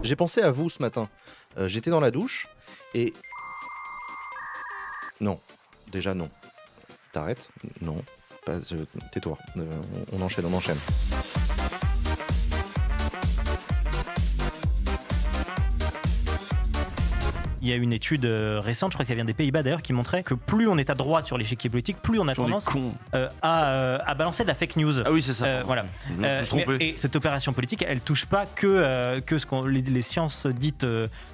J'ai pensé à vous ce matin. J'étais dans la douche et... Non. Déjà non. T'arrêtes? Non. Tais-toi. On enchaîne, on enchaîne. Il y a une étude récente, je crois qu'elle vient des Pays-Bas d'ailleurs, qui montrait que plus on est à droite sur l'échiquier politique, plus on a tendance à balancer de la fake news. Ah oui, c'est ça. Voilà. Je me suis trompé. Et cette opération politique, elle touche pas que les sciences dites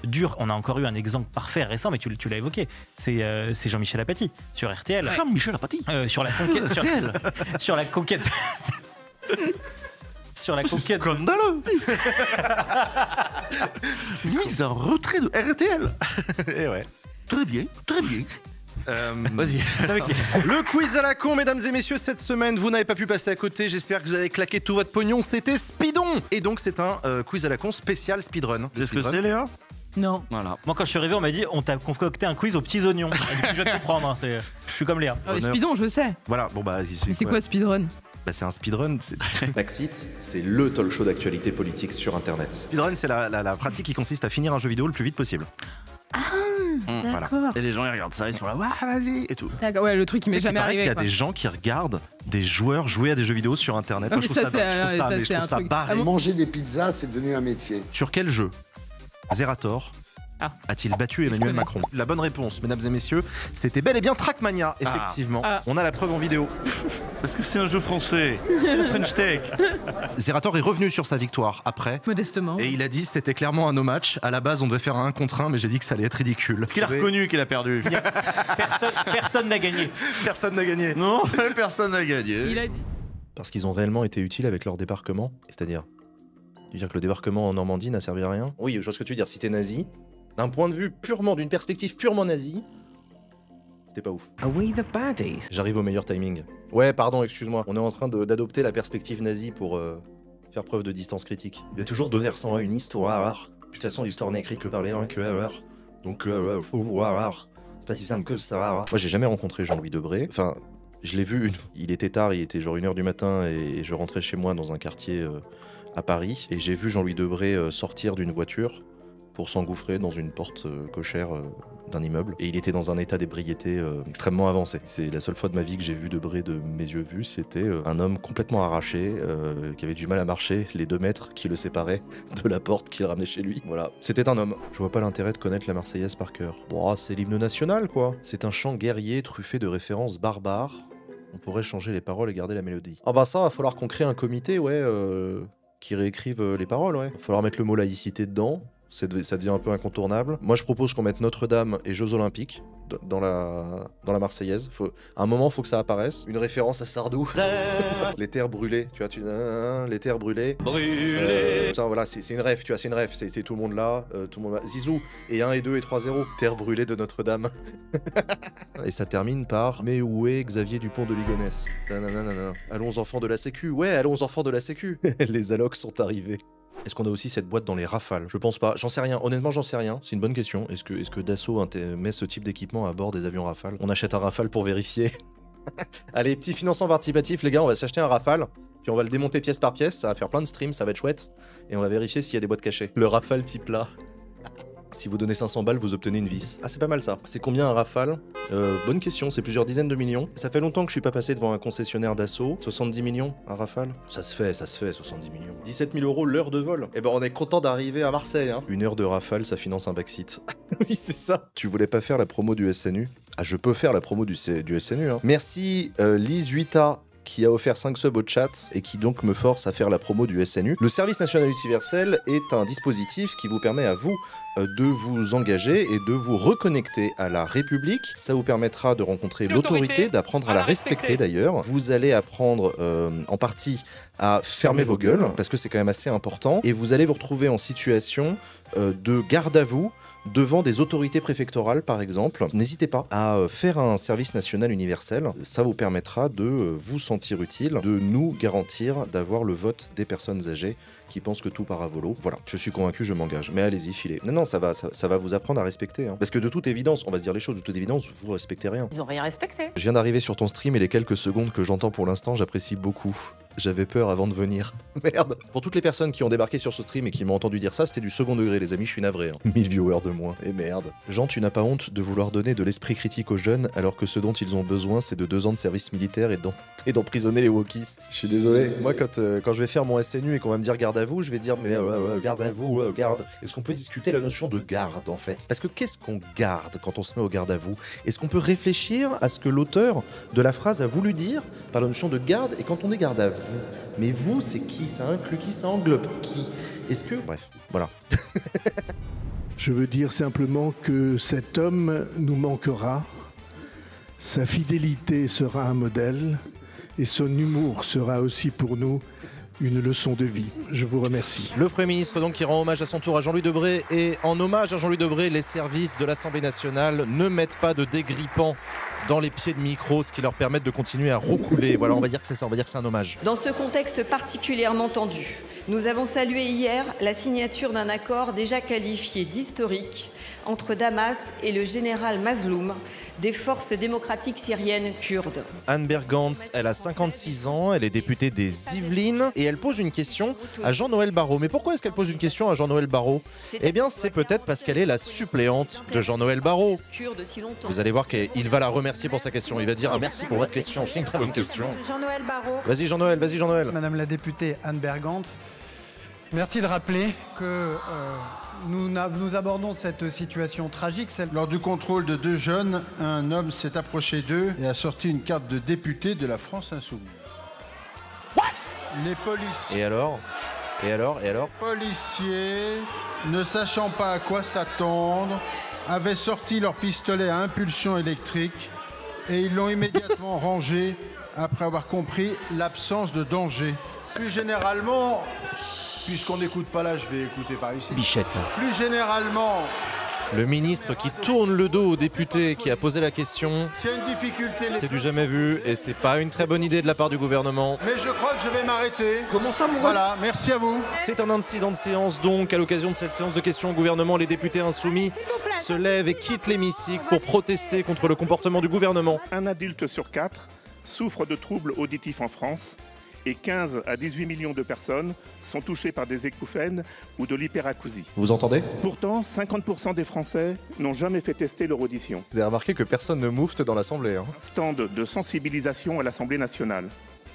dures. On a encore eu un exemple parfait récent, mais tu l'as évoqué. C'est Jean-Michel Apathy sur RTL. Jean-Michel Apathy. Sur la conquête. sur la conquête. Sur la conquête. Scandaleux. Mise en retrait de RTL. Et ouais. Très bien, très bien. Vas-y. Le quiz à la con, mesdames et messieurs, cette semaine, vous n'avez pas pu passer à côté. J'espère que vous avez claqué tout votre pognon. C'était Speedon. Et donc, c'est un quiz à la con spécial speedrun. C'est ce que c'est, Léa? Non. Voilà. Moi, quand je suis arrivé, on m'a dit on t'a concocté un quiz aux petits oignons. Et du coup, je vais te prendre. Hein, je suis comme Léa. Speedon, je sais. Voilà, bon bah. Mais c'est quoi speedrun? Bah, c'est un speedrun. Backseat, c'est le talk show d'actualité politique sur Internet. Speedrun, c'est la pratique qui consiste à finir un jeu vidéo le plus vite possible. Ah, d'accord. Voilà. Et les gens ils regardent ça, ils sont là, ouais, vas-y, et tout. D'accord, ouais, le truc qui m'est jamais arrivé. Il y a quoi. des gens qui regardent des joueurs jouer à des jeux vidéo sur Internet. Moi, je trouve ça barré. Manger des pizzas, c'est devenu un métier. Sur quel jeu Zerator a-t-il battu Emmanuel Macron? La bonne réponse, mesdames et messieurs, c'était bel et bien Trackmania, effectivement. On a la preuve en vidéo. Parce que c'est un jeu français. C'est la French Tech. Zerator est revenu sur sa victoire après. Modestement. Et il a dit c'était clairement un no match. À la base, on devait faire un 1 contre 1, mais j'ai dit que ça allait être ridicule. Parce qu'il a reconnu qu'il a perdu. Personne n'a gagné. Personne n'a gagné. Non, personne n'a gagné. Il a dit. Parce qu'ils ont réellement été utiles avec leur débarquement. C'est-à-dire, tu veux dire que le débarquement en Normandie n'a servi à rien? Oui, je vois ce que tu veux dire. Si t'es nazi, d'un point de vue purement, d'une perspective purement nazie, c'était pas ouf. Are we the baddies? J'arrive au meilleur timing. Ouais, pardon, excuse-moi. On est en train d'adopter la perspective nazie pour faire preuve de distance critique. Il y a toujours deux versants à une histoire. De toute façon, l'histoire n'est écrite que par les vainqueurs. Donc, faut voir. C'est pas si simple que ça. Moi, j'ai jamais rencontré Jean-Louis Debré. Enfin, je l'ai vu. Il était tard, il était genre 1h du matin et je rentrais chez moi dans un quartier à Paris. Et j'ai vu Jean-Louis Debré sortir d'une voiture pour s'engouffrer dans une porte cochère d'un immeuble. Et il était dans un état d'ébriété extrêmement avancé. C'est la seule fois de ma vie que j'ai vu Debré de mes yeux vus. C'était un homme complètement arraché, qui avait du mal à marcher les 2 mètres qui le séparaient de la porte qu'il ramenait chez lui. Voilà, c'était un homme. Je vois pas l'intérêt de connaître la Marseillaise par cœur. Bon, c'est l'hymne national, quoi. C'est un chant guerrier truffé de références barbares. On pourrait changer les paroles et garder la mélodie. Ah bah ça, va falloir qu'on crée un comité, ouais, qui réécrive les paroles, ouais. Va falloir mettre le mot laïcité dedans. Ça devient un peu incontournable. Moi, je propose qu'on mette Notre-Dame et Jeux Olympiques dans la Marseillaise. À un moment, faut que ça apparaisse. Une référence à Sardou. Les terres brûlées, tu vois, les terres brûlées. Ça, voilà, c'est une ref, tu vois, c'est une ref. C'est tout le monde là, tout le monde là. Zizou, et 1 et 2 et 3-0. Terre brûlée de Notre-Dame. Et ça termine par mais où est Xavier Dupont de Ligonnès? Allons enfants de la Sécu. Ouais, allons enfants de la Sécu. Les allocs sont arrivés. Est-ce qu'on a aussi cette boîte dans les Rafales? Je pense pas, j'en sais rien, honnêtement j'en sais rien, c'est une bonne question. Est-ce que Dassault met ce type d'équipement à bord des avions Rafale? On achète un Rafale pour vérifier. Allez, petit financement participatif les gars, on va s'acheter un Rafale, puis on va le démonter pièce par pièce, ça va faire plein de streams, ça va être chouette, et on va vérifier s'il y a des boîtes cachées. Le Rafale type là. Si vous donnez 500 balles, vous obtenez une vis. Ah, c'est pas mal ça. C'est combien un Rafale? Bonne question, c'est plusieurs dizaines de millions. Ça fait longtemps que je suis pas passé devant un concessionnaire d'assaut. 70 millions, un Rafale? Ça se fait, 70 millions. 17 000 € l'heure de vol. Eh ben, on est content d'arriver à Marseille, hein. 1 heure de Rafale, ça finance un backseat. Oui, c'est ça. Tu voulais pas faire la promo du SNU? Ah, je peux faire la promo du SNU, hein. Merci, Lise 8A, qui a offert 5 subs au chat et qui donc me force à faire la promo du SNU. Le service national universel est un dispositif qui vous permet à vous de vous engager et de vous reconnecter à la République. Ça vous permettra de rencontrer l'autorité, d'apprendre à la respecter d'ailleurs. Vous allez apprendre en partie à fermer vos gueules, parce que c'est quand même assez important, et vous allez vous retrouver en situation de garde à vous devant des autorités préfectorales par exemple. N'hésitez pas à faire un service national universel, ça vous permettra de vous sentir utile, de nous garantir d'avoir le vote des personnes âgées qui pensent que tout part à volo. Voilà, je suis convaincu, je m'engage. Mais allez-y, filez. Non, ça va vous apprendre à respecter. Hein. Parce que de toute évidence, on va se dire les choses, de toute évidence, vous respectez rien. Ils ont rien respecté. Je viens d'arriver sur ton stream et les quelques secondes que j'entends pour l'instant, j'apprécie beaucoup. J'avais peur avant de venir. Merde. Pour toutes les personnes qui ont débarqué sur ce stream et qui m'ont entendu dire ça, c'était du second degré, les amis, je suis navré. 1000 viewers de moins. Et merde. Jean, tu n'as pas honte de vouloir donner de l'esprit critique aux jeunes alors que ce dont ils ont besoin, c'est de 2 ans de service militaire et d'emprisonner les wokistes. Je suis désolé. Moi, quand je vais faire mon SNU et qu'on va me dire garde à vous, je vais dire mais garde à vous, garde. Est-ce qu'on peut discuter la notion de garde en fait? Parce que qu'est-ce qu'on garde quand on se met au garde à vous? Est-ce qu'on peut réfléchir à ce que l'auteur de la phrase a voulu dire par la notion de garde et quand on est garde à vous? Mais vous, c'est qui? Ça inclut qui? Ça englobe qui? Est-ce que... Bref, voilà. Je veux dire simplement que cet homme nous manquera, sa fidélité sera un modèle et son humour sera aussi pour nous une leçon de vie. Je vous remercie. Le Premier ministre donc qui rend hommage à son tour à Jean-Louis Debré, et en hommage à Jean-Louis Debré, les services de l'Assemblée nationale ne mettent pas de dégrippant dans les pieds de micro, ce qui leur permet de continuer à roucouler. Voilà, on va dire que c'est ça, on va dire que c'est un hommage. Dans ce contexte particulièrement tendu, nous avons salué hier la signature d'un accord déjà qualifié d'historique entre Damas et le général Mazloum des forces démocratiques syriennes kurdes. Anne Bergantz, elle a 56 ans, elle est députée des Yvelines et elle pose une question à Jean-Noël Barrot. Mais pourquoi est-ce qu'elle pose une question à Jean-Noël Barrot? Eh bien, c'est peut-être parce qu'elle est la suppléante de Jean-Noël Barrot. Vous allez voir qu'il va la remercier pour sa question. Il va dire merci pour votre question, c'est une très bonne question. Jean-Noël Barrot. Vas-y Jean-Noël, vas-y Jean-Noël. Madame la députée Anne Bergantz, merci de rappeler que nous abordons cette situation tragique. Lors du contrôle de 2 jeunes, un homme s'est approché d'eux et a sorti une carte de député de la France Insoumise. Les policiers... Et alors? Policiers, ne sachant pas à quoi s'attendre, avaient sorti leur pistolet à impulsion électrique et ils l'ont immédiatement rangé après avoir compris l'absence de danger. Plus généralement... Puisqu'on n'écoute pas là, je vais écouter par ici. Bichette. Plus généralement... Le ministre qui tourne le dos au député qui a posé la question, s'il y a une difficulté... c'est du jamais vu et c'est pas une très bonne idée de la part du gouvernement. Mais je crois que je vais m'arrêter. Comment ça, mon Voilà, merci à vous. C'est un incident de séance donc. À l'occasion de cette séance de questions au gouvernement, les députés insoumis se lèvent et quittent l'hémicycle pour protester contre le comportement du gouvernement. Un adulte sur 4 souffre de troubles auditifs en France et 15 à 18 millions de personnes sont touchées par des écouphènes ou de l'hyperacousie. Vous entendez? Pourtant, 50% des Français n'ont jamais fait tester leur audition. Vous avez remarqué que personne ne moufte dans l'Assemblée. Hein. Stand de sensibilisation à l'Assemblée nationale.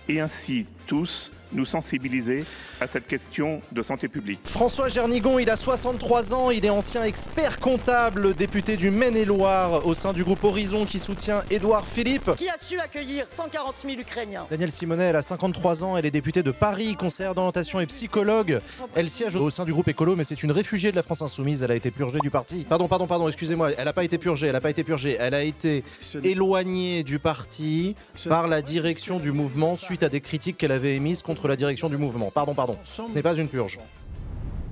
Et ainsi, tous, nous sensibiliser à cette question de santé publique. François Gernigon, il a 63 ans, il est ancien expert comptable, député du Maine-et-Loire au sein du groupe Horizon qui soutient Édouard Philippe. Qui a su accueillir 140 000 Ukrainiens. Danielle Simonet, elle a 53 ans, elle est députée de Paris, conseillère d'orientation et psychologue. Elle siège au sein du groupe Écolo, mais c'est une réfugiée de la France Insoumise, elle a été purgée du parti. Pardon, excusez-moi, elle n'a pas été purgée, elle a été éloignée du parti par la direction du mouvement suite à des critiques qu'elle avait émises contre la direction du mouvement. Pardon. Ce n'est pas une purge.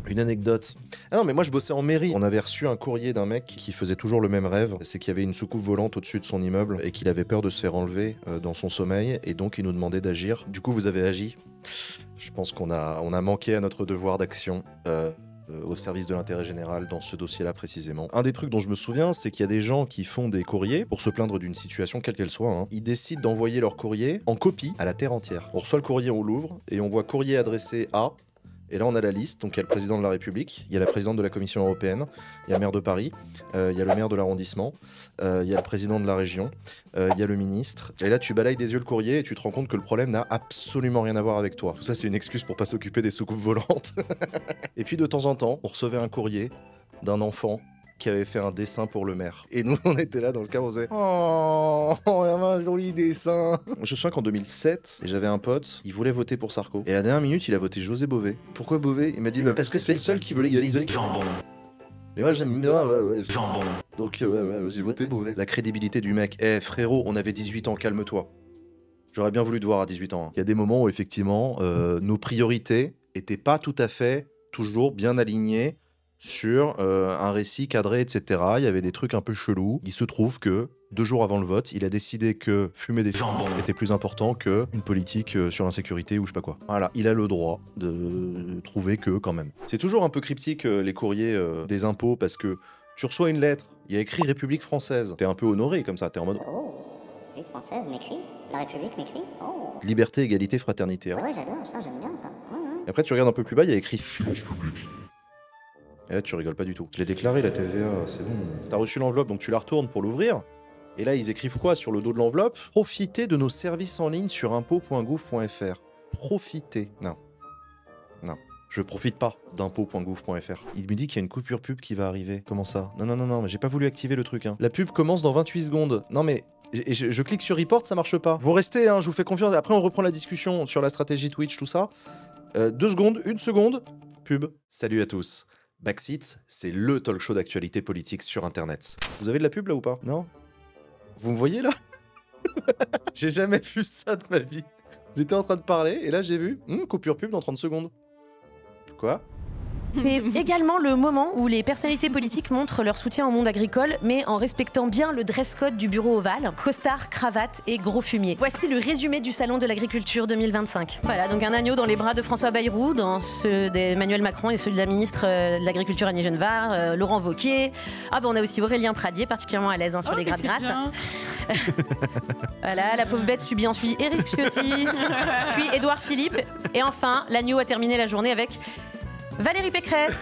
Une anecdote. Ah non, mais moi je bossais en mairie. On avait reçu un courrier d'un mec qui faisait toujours le même rêve. C'est qu'il y avait une soucoupe volante au-dessus de son immeuble et qu'il avait peur de se faire enlever dans son sommeil. Et donc il nous demandait d'agir. Du coup, vous avez agi. Je pense qu'on a manqué à notre devoir d'action. Au service de l'intérêt général dans ce dossier-là précisément. Un des trucs dont je me souviens, c'est qu'il y a des gens qui font des courriers pour se plaindre d'une situation quelle qu'elle soit. Ils décident d'envoyer leur courrier en copie à la terre entière. On reçoit le courrier, on l'ouvre et on voit courrier adressé à... Et là, on a la liste. Donc, il y a le président de la République, il y a la présidente de la Commission européenne, il y a le maire de Paris, il y a le maire de l'arrondissement, il y a le président de la région, il y a le ministre. Et là, tu balayes des yeux le courrier et tu te rends compte que le problème n'a absolument rien à voir avec toi. Tout ça, c'est une excuse pour pas s'occuper des soucoupes volantes. Et puis, de temps en temps, on recevait un courrier d'un enfant qui avait fait un dessin pour le maire. Et nous, on était là dans le cas, on faisait « Oh, il y avait un joli dessin !» Je me souviens qu'en 2007, j'avais un pote, il voulait voter pour Sarko. Et à la dernière minute, il a voté José Bové. Pourquoi Bové? Il m'a dit parce que c'est le seul qui veut légaliser les jambons. Mais moi, j'aime bien, jambon. Donc, j'ai voté Bové. La crédibilité du mec. Frérot, on avait 18 ans, calme-toi. J'aurais bien voulu te voir à 18 ans. Il y a des moments où, effectivement, nos priorités étaient pas tout à fait, toujours bien alignées sur un récit cadré, etc. Il y avait des trucs un peu chelous. Il se trouve que, 2 jours avant le vote, il a décidé que fumer des jambons était plus important qu'une politique sur l'insécurité ou je sais pas quoi. Voilà, il a le droit de trouver que, quand même. C'est toujours un peu cryptique, les courriers des impôts, parce que tu reçois une lettre, il y a écrit République française. T'es un peu honoré comme ça, t'es en mode... République française m'écrit. La République m'écrit. Oh. Liberté, égalité, fraternité. Hein. Ouais, j'adore ça, j'aime bien ça. Et après, tu regardes un peu plus bas, il y a écrit Finances publiques. Et là, tu rigoles pas du tout. Je l'ai déclaré, la TVA, c'est bon. T'as reçu l'enveloppe, donc tu la retournes pour l'ouvrir. Et là, ils écrivent quoi sur le dos de l'enveloppe? Profitez de nos services en ligne sur impôts.gouv.fr. Profitez. Non. Non. Je profite pas d'impôts.gouv.fr. Il me dit qu'il y a une coupure pub qui va arriver. Comment ça? Non, mais j'ai pas voulu activer le truc. Hein. La pub commence dans 28 secondes. Non mais... Je clique sur report, ça marche pas. Vous restez, hein, je vous fais confiance. Après, on reprend la discussion sur la stratégie Twitch, tout ça. 2 secondes, 1 seconde. Pub. Salut à tous. Backseat, c'est le talk show d'actualité politique sur Internet. Vous avez de la pub là ou pas? Non? Vous me voyez là? J'ai jamais vu ça de ma vie. J'étais en train de parler et là j'ai vu coupure pub dans 30 secondes. Quoi? C'est également le moment où les personnalités politiques montrent leur soutien au monde agricole, mais en respectant bien le dress code du bureau ovale, costard, cravate et gros fumier. Voici le résumé du salon de l'agriculture 2025. Voilà, donc un agneau dans les bras de François Bayrou, dans ceux d'Emmanuel Macron et ceux de la ministre de l'Agriculture Annie Genevard, Laurent Wauquiez. Ah ben on a aussi Aurélien Pradier, particulièrement à l'aise sur les gratte-gratte. Voilà, la pauvre bête subit ensuite Éric Ciotti, puis Édouard Philippe, et enfin l'agneau a terminé la journée avec Valérie Pécresse.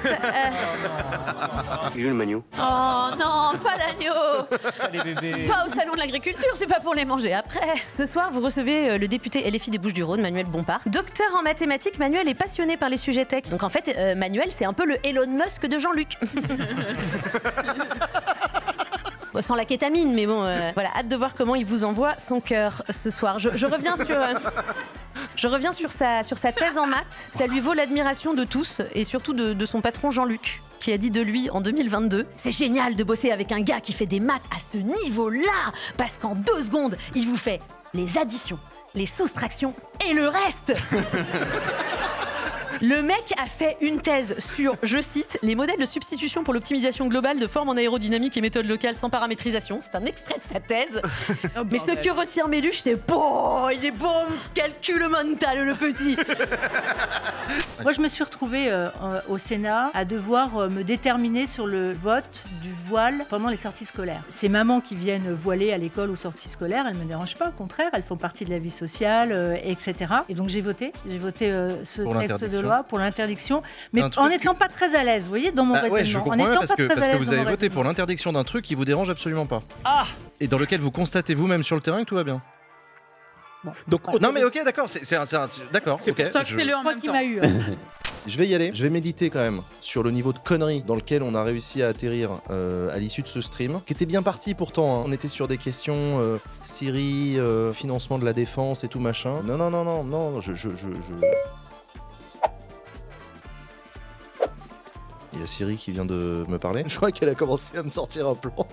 Il est où le magneau? Oh non, pas l'agneau. Les bébés. Pas au salon de l'agriculture, c'est pas pour les manger après. Ce soir, vous recevez le député LFI des Bouches-du-Rhône, Manuel Bompard. Docteur en mathématiques, Manuel est passionné par les sujets tech. Donc en fait, Manuel, c'est un peu le Elon Musk de Jean-Luc. Bon, sans la kétamine, mais bon, voilà, hâte de voir comment il vous envoie son cœur ce soir. Je reviens sur... Je reviens sur sa thèse en maths. Ça lui vaut l'admiration de tous et surtout de son patron Jean-Luc, qui a dit de lui en 2022 « C'est génial de bosser avec un gars qui fait des maths à ce niveau-là, parce qu'en 2 secondes, il vous fait les additions, les soustractions et le reste !» Le mec a fait une thèse sur, je cite, les modèles de substitution pour l'optimisation globale de formes en aérodynamique et méthodes locales sans paramétrisation. C'est un extrait de sa thèse. Mais ce que retient Méluche, c'est bon, il est bon, calcul mental, le petit. Moi, je me suis retrouvée au Sénat à devoir me déterminer sur le vote du voile pendant les sorties scolaires. Ces mamans qui viennent voiler à l'école aux sorties scolaires, elles ne me dérangent pas, au contraire, elles font partie de la vie sociale, etc. Et donc j'ai voté ce texte de loi pour l'interdiction, mais en n'étant pas très à l'aise, vous voyez, dans mon raisonnement. Ouais, je comprends bien parce que vous avez voté pour l'interdiction d'un truc qui vous dérange absolument pas. Ah. Et dans lequel vous constatez vous-même sur le terrain que tout va bien. Bon, donc, non mais ok, d'accord, d'accord. C'est pour ça que c'est le en même temps. Je vais y aller, je vais méditer quand même sur le niveau de conneries dans lequel on a réussi à atterrir à l'issue de ce stream, qui était bien parti pourtant, hein. On était sur des questions Syrie, financement de la défense et tout machin. Non, Il y a Siri qui vient de me parler. Je crois qu'elle a commencé à me sortir un plan.